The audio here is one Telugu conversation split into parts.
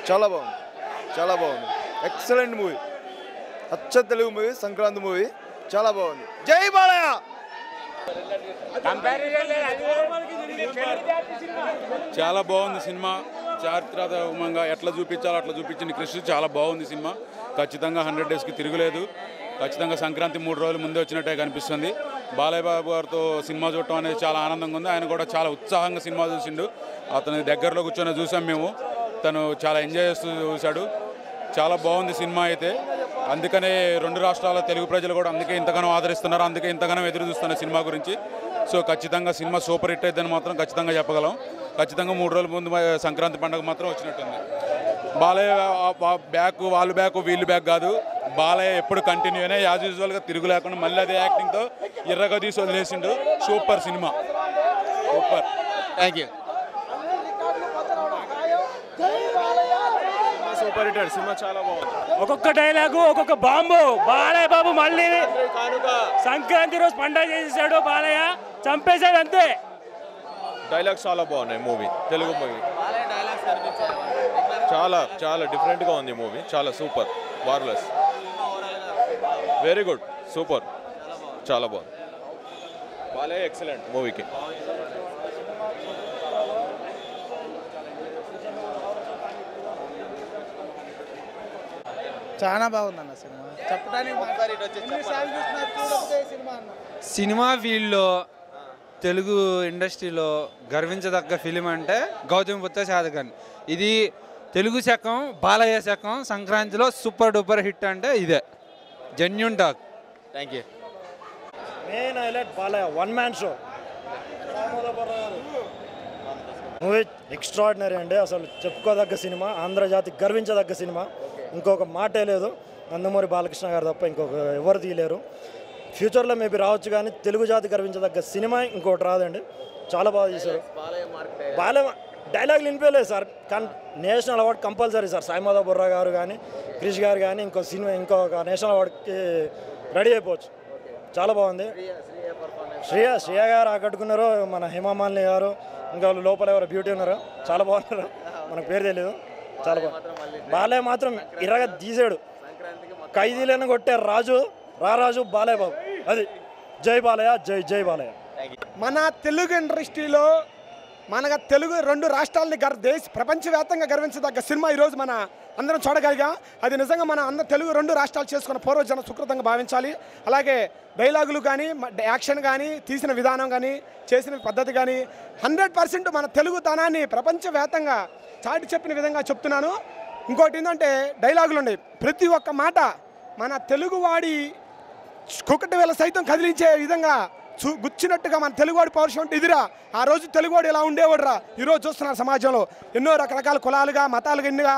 చాలా బాగుంది ఎక్సలెంట్ మూవీ అచ్చ తెలుగు మూవీ సంక్రాంతి మూవీ చాలా బాగుంది జై బాలయ్య చాలా బాగుంది సినిమా చారిత్రాత్మకంగా ఎట్లా చూపించాలో అట్లా చూపించిన కృషి చాలా బాగుంది సినిమా ఖచ్చితంగా 100 డేస్కి తిరుగులేదు ఖచ్చితంగా సంక్రాంతి 3 రోజుల ముందే వచ్చినట్టే కనిపిస్తుంది బాలయ్య బాబు గారితో సినిమా చూడటం అనేది చాలా ఆనందంగా ఉంది ఆయన కూడా చాలా ఉత్సాహంగా సినిమా చూసిండు అతని దగ్గరలో కూర్చొని చూసాం మేము తను చాలా ఎంజాయ్ చేస్తూ చూశాడు చాలా బాగుంది సినిమా అయితే అందుకనే 2 రాష్ట్రాల తెలుగు ప్రజలు కూడా అందుకే ఇంతగానో ఆదరిస్తున్నారు అందుకే ఇంతగానో ఎదురు చూస్తున్నారు సినిమా గురించి సో ఖచ్చితంగా సినిమా సూపర్ హిట్ అయిద్దని మాత్రం ఖచ్చితంగా చెప్పగలం ఖచ్చితంగా 3 రోజుల ముందు సంక్రాంతి పండుగ మాత్రం వచ్చినట్టుంది బాలయ్య బ్యాక్ వాళ్ళు బ్యాక్ వీళ్ళు బ్యాక్ కాదు బాలయ్య ఎప్పుడు కంటిన్యూ అయినా యాజ్ యూజువల్గా తిరుగు లేకుండా మళ్ళీ అదే యాక్టింగ్తో ఎర్రగా తీసి వదిలేసిండు super cinema super thank you super hit cinema చాలా బాగుంది ఒక్కొక్క డైలాగు ఒక్కొక్క బాంబు బాలయ్య బాబు మళ్ళీ సంక్రాంతి రోజు పండుగ చేసేసాడు బాలయ్య చంపేశాడు అంతే డైలాగ్స్ చాలా బాగున్నాయి మూవీ తెలుగు మూవీ చాలా చాలా డిఫరెంట్గా ఉంది మూవీ చాలా super marvellous very good super చాలా బాగుంది బాలయ్య ఎక్సలెంట్ మూవీకి చాలా బాగుందన్న సినిమా చెప్పడానికి సినిమా ఫీల్డ్లో తెలుగు ఇండస్ట్రీలో గర్వించదగ్గ ఫిలిం అంటే గౌతమిపుత్ర శాతకర్ణి ఇది తెలుగు శకం బాలయ్య శకం సంక్రాంతిలో సూపర్ డూపర్ హిట్ అంటే ఇదే genuine talk thank you main highlight Balayya one man show movie extraordinary అండి అసలు చెప్పుకోదగ్గ సినిమా ఆంధ్రజాతి గర్వించదగ్గ సినిమా ఇంకొక మాటే లేదు నందమూరి బాలకృష్ణ గారు తప్ప ఇంకొక ఎవరు తీయలేరు ఫ్యూచర్లో మేబీ రావచ్చు కానీ తెలుగు జాతి గర్వించదగ్గ సినిమా ఇంకోటి రాదండి చాలా బాగా చేశారు. బాలయ్య డైలాగులు వినిపించలేదు సార్, కానీ national award compulsory sir. Saimadhav Burra garu కానీ క్రిష్ గారు కానీ ఇంకొక నేషనల్ అవార్డుకి రెడీ అయిపోవచ్చు. చాలా బాగుంది. శ్రేయ గారు ఆకట్టుకున్నారు, మన హేమామాలిని గారు, ఇంకా లోపల ఎవరు బ్యూటీ ఉన్నారు, చాలా బాగున్నారు. మనకు పేరు తెలియదు, చాలా బాగుంది. బాలయ్య మాత్రం ఇరగా తీసాడు. ఖైదీలను కొట్టే రాజు బాలయ్య బాబు. అది జై బాలయ్య, జై బాలయ్య. మన తెలుగు ఇండస్ట్రీలో మన తెలుగు 2 రాష్ట్రాలని ప్రపంచవ్యాప్తంగా గర్వించదగ్గ సినిమా ఈరోజు మన అందరం చూడగలిగాం. అది నిజంగా మన అందరం తెలుగు 2 రాష్ట్రాలు చేసుకున్న పూర్వజన సుకృతంగా భావించాలి. అలాగే డైలాగులు కానీ యాక్షన్ కానీ తీసిన విధానం కానీ చేసిన పద్ధతి కానీ 100% మన తెలుగుతనాన్ని ప్రపంచవ్యాప్తంగా చాటి చెప్పిన విధంగా చెప్తున్నాను. ఇంకోటి ఏంటంటే డైలాగులు ఉన్నాయి. ప్రతి ఒక్క మాట మన తెలుగువాడి కుక్కటి వేళ సైతం కదిలించే విధంగా గుచ్చినట్టుగా మన తెలుగువాడి పౌరుషం అంటే ఇదిరా. ఆ రోజు తెలుగువాడు ఇలా ఉండేవాడురా. ఈరోజు చూస్తున్నారు సమాజంలో ఎన్నో రకరకాల కులాలుగా మతాలుగా ఎన్నిగా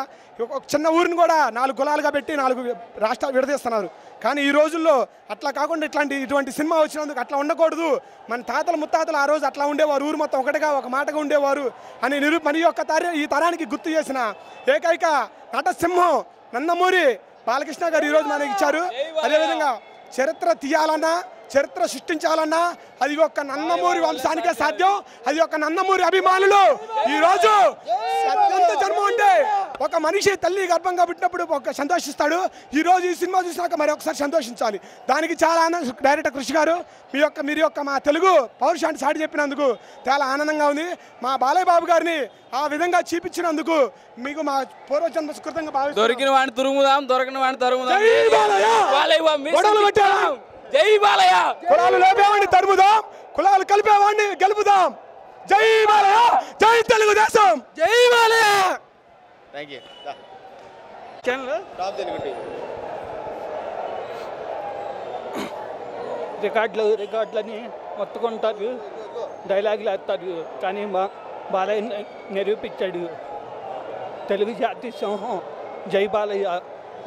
ఒక చిన్న ఊరిని కూడా 4 కులాలుగా పెట్టి 4 రాష్ట్రాలు విడదీస్తున్నారు. కానీ ఈ రోజుల్లో అట్లా కాకుండా ఇటువంటి సినిమా వచ్చినందుకు అట్లా ఉండకూడదు. మన తాతలు ముత్తాతలు ఆ రోజు అట్లా ఉండేవారు, ఊరు మొత్తం ఒకటిగా ఒక మాటగా ఉండేవారు అని ఈ తరానికి గుర్తు చేసిన ఏకైక నటసింహం నందమూరి బాలకృష్ణ గారు ఈరోజు మనకి ఇచ్చారు. అదేవిధంగా చరిత్ర తీయాలన్నా చరిత్ర సృష్టించాలన్నా అది ఒక నందమూరి వంశానికే సాధ్యం. అది ఒక నందమూరి అభిమానులు ఈరోజు ఎంత జన్మ అంటే ఒక మనిషి తల్లి గర్భంగా పుట్టినప్పుడు ఒక సంతోషిస్తాడు. ఈరోజు ఈ సినిమా చూసినాక మరి ఒకసారి సంతోషించాలి. దానికి చాలా ఆనందం. డైరెక్టర్ కృషి గారు మీరు మా తెలుగు పౌరుషాన్ని సాటి చెప్పినందుకు చాలా ఆనందంగా ఉంది. మా బాలయ్య బాబు గారిని ఆ విధంగా చూపించినందుకు మీకు మా పూర్వజన్మ సుకృతంగా భావిస్తున్నాం. దొరికిన వాడిని తురుముదాం, దొరికిన వాడిని తరుముదాం. జై బాలయ్య. కులాలు లేపేవాడిని తరుముదాం, కులాలు కలిపేవాడిని గెలుపుదాం. జై బాలయ్య, జై తెలుగుదేశం, జై బాలయ్య. రికార్డులని మొత్తుకుంటారు, డైలాగులు వేస్తారు. కానీ మా బాలయ్య నిరూపించాడు. తెలుగు జాతి సింహం జై బాలయ్య.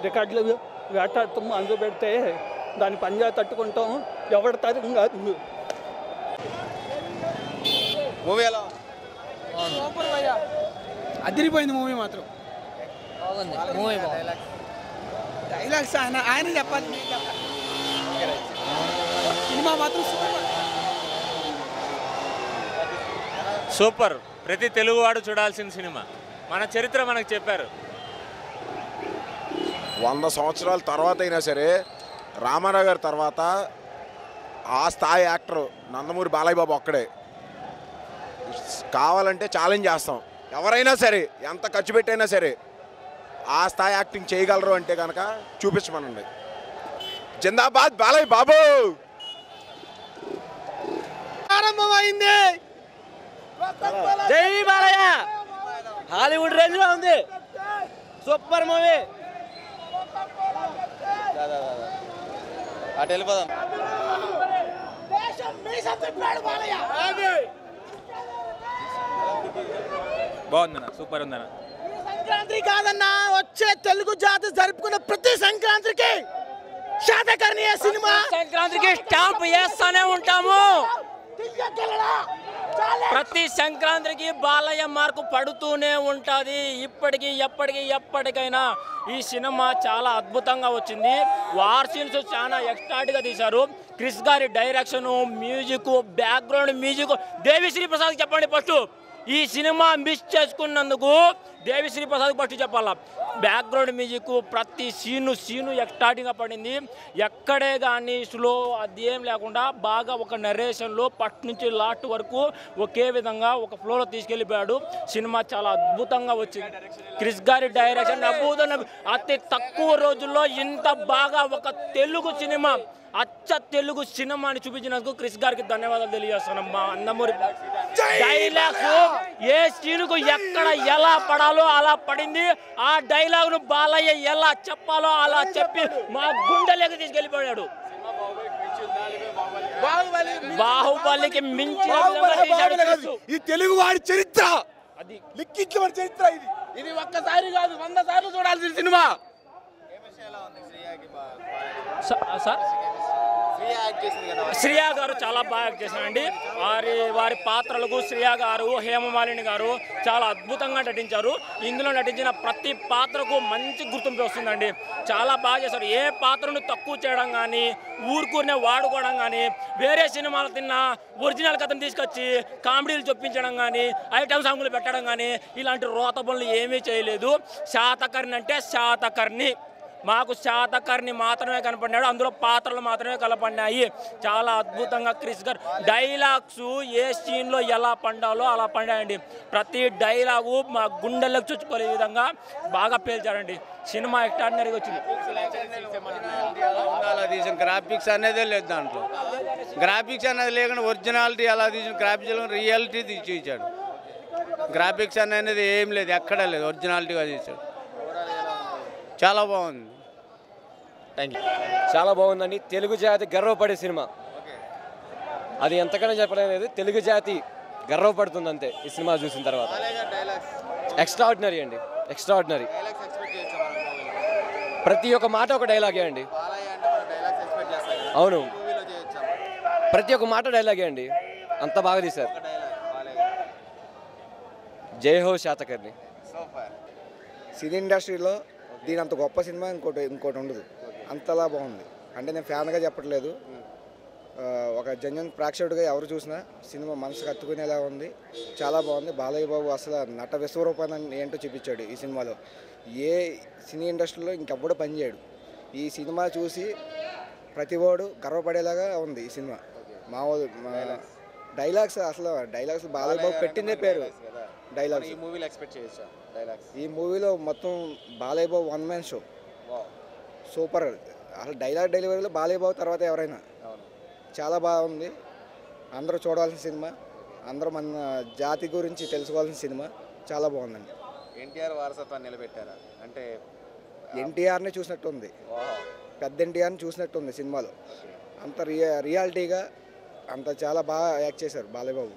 రికార్డులు వేటాడుతాం, అందులో పెడితే దాని పంజా తట్టుకుంటాం. ఎవరి తరం కాదు. అదిరిపోయింది మూవీ మాత్రం. డైలాగ్స్ ఆయన చెప్పాలి, సినిమా మాత్రం సూపర్. ప్రతి తెలుగువాడు చూడాల్సిన సినిమా. మన చరిత్ర మనకు చెప్పారు. 100 సంవత్సరాల తర్వాత అయినా సరే రామారావు గారి తర్వాత ఆ స్థాయి యాక్టర్ నందమూరి బాలయ్య బాబు ఒక్కడే. కావాలంటే ఛాలెంజ్ చేస్తాం, ఎవరైనా సరే ఎంత ఖర్చు పెట్టైనా సరే ఆ స్థాయి యాక్టింగ్ చేయగలరు అంటే కనుక చూపించమనండి. జిందాబాద్ బాలయ్య బాబు. ప్రారంభమైంది. జై బాలయ్య. హాలీవుడ్ రేంజ్ లో ఉంది. Super movie. అటు వెళ్ళిపోదాం. బాగుందన్న, సూపర్ ఉందన్న. సంక్రాంతి కాదన్నా, వచ్చే తెలుగు జాతి జరుపుకున్న ప్రతి సంక్రాంతికి శాతకర్ణీయ సినిమా. సంక్రాంతికి స్టాంప్ వేస్తానే ఉంటాము. ప్రతి సంక్రాంతికి బాలయ్య మార్కు పడుతూనే ఉంటుంది. ఇప్పటికీ ఎప్పటికైనా ఈ సినిమా చాలా అద్భుతంగా వచ్చింది. వార్ సీన్స్ చాలా ఎక్స్ట్రాగా తీశారు. క్రిష్ గారి direction, music, background music. Devi Sri Prasad చెప్పండి ఫస్ట్. ఈ సినిమా మిస్ చేసుకున్నందుకు దేవిశ్రీ ప్రసాద్ ఫస్ట్ చెప్పాలా. బ్యాక్గ్రౌండ్ మ్యూజిక్ ప్రతి సీను ఎక్స్ట్రాగా పడింది. ఎక్కడే కానీ స్లో అదేం లేకుండా బాగా ఒక నరేషన్లో ఫస్ట్ నుంచి లాస్ట్ వరకు ఒకే విధంగా ఒక ఫ్లోలో తీసుకెళ్ళిపోయాడు. సినిమా చాలా అద్భుతంగా వచ్చింది. క్రిష్ గారి డైరెక్షన్ అద్భుతంగా. అతి తక్కువ రోజుల్లో ఇంత బాగా ఒక తెలుగు సినిమా, అచ్చ తెలుగు సినిమాని చూపించినందుకు క్రిష్ గారికి ధన్యవాదాలు తెలియజేస్తున్నాం. మా నందమూరి డైలాగ్స్ ఏ సీనుకు ఎక్కడ ఎలా పడాలో అలా పడింది. ఆ డైలాగ్ను బాలయ్య ఎలా చెప్పాలో అలా చెప్పి మా గుండెలోకి తీసుకెళ్ళిపోయాడు. బాహుబలికి మించి ఈ తెలుగు వాడి చరిత్ర, అది లిఖించిన చరిత్ర. ఇది ఒక్కసారి కాదు 100 సార్లు చూడాల్సిన సినిమా. సార్ శ్రియా గారు చాలా బాగా యాక్ట్ చేశారండి. వారి పాత్రలకు శ్రియా గారు, హేమమాలిని గారు చాలా అద్భుతంగా నటించారు. ఇందులో నటించిన ప్రతి పాత్రకు మంచి గుర్తింపు వస్తుందండి. చాలా బాగా చేశారు. ఏ పాత్రను తక్కువ చేయడం కానీ, ఊరుకూరినే వాడుకోవడం కానీ, వేరే సినిమాలు తిన్న ఒరిజినల్ కథను తీసుకొచ్చి కామెడీలు చొప్పించడం కానీ, ఐటమ్ సాంగులు పెట్టడం కానీ ఇలాంటి రోత పనులు ఏమీ చేయలేదు. శాతకర్ణి అంటే శాతకర్ణి, మాకు శాతకర్ణి మాత్రమే కనపడినాడు. అందులో పాత్రలు మాత్రమే కనపడినాయి. చాలా అద్భుతంగా క్రిష్ గారు డైలాగ్స్ ఏ సీన్లో ఎలా పండాలో అలా పండాయండి. ప్రతి డైలాగు మా గుండెలకు చుట్టుకునే విధంగా బాగా పేల్చారండి. సినిమా ఎక్స్ట్రాడినరీగా వచ్చింది. తీసిన గ్రాఫిక్స్ అనేదే లేదు దాంట్లో. గ్రాఫిక్స్ అనేది లేకుండా ఒరిజినాలిటీ ఎలా తీసిన గ్రాఫిక్స్ రియాలిటీ తీసి ఇచ్చాడు. గ్రాఫిక్స్ అనేది ఏం లేదు, ఎక్కడా లేదు, ఒరిజినాలిటీగా తీసాడు. చాలా బాగుంది. Thank you. చాలా బాగుందండి. తెలుగు జాతి గర్వపడే సినిమా. అది ఎంతకన్నా చెప్పలేదు. తెలుగు జాతి గర్వపడుతుంది అంతే ఈ సినిమా చూసిన తర్వాత. ఎక్స్ట్రాడినరీ అండి, ఎక్స్ట్రాడినరీ. ప్రతి ఒక్క మాట ఒక డైలాగే అండి. అవును, ప్రతి ఒక్క మాట డైలాగే అండి. అంత బాగా తీశారు. జై హో శాతకర్ణి. సినీ ఇండస్ట్రీలో దీని అంత గొప్ప సినిమా ఇంకోటి ఉండదు. అంతలా బాగుంది. అంటే నేను ఫ్యాన్గా చెప్పట్లేదు, ఒక జెన్యున్ ప్రేక్షకుడిగా ఎవరు చూసినా సినిమా మనసుకు హత్తుకునేలా ఉంది. చాలా బాగుంది. బాలయ్య బాబు అసలు నట విశ్వరూపాన్ని ఏంటో చూపించాడు ఈ సినిమాలో. ఏ సినీ ఇండస్ట్రీలో ఇంకెప్పుడు పనిచేయడు. ఈ సినిమా చూసి ప్రతివాడు గర్వపడేలాగా ఉంది ఈ సినిమా. డైలాగ్స్ అసలు డైలాగ్స్ బాలయ్య బాబు పెట్టిందే పేరు డైలాగ్స్. ఈ మూవీలో మొత్తం Balayya Babu one man show. Super. అసలు డైలాగ్ డెలివరీలో బాలయ్య బాబు తర్వాత ఎవరైనా. చాలా బాగుంది. అందరూ చూడాల్సిన సినిమా. అందరూ మన జాతి గురించి తెలుసుకోవాల్సిన సినిమా. చాలా బాగుందండి. ఎన్టీఆర్ వారసత్వాన్ని నిలబెట్టారా అంటే? ఎన్టీఆర్ని చూసినట్టు ఉంది, పెద్ద ఎన్టీఆర్ని చూసినట్టు ఉంది సినిమాలో. అంత రియాలిటీగా అంత చాలా బాగా యాక్ట్ చేశారు బాలయ్య బాబు.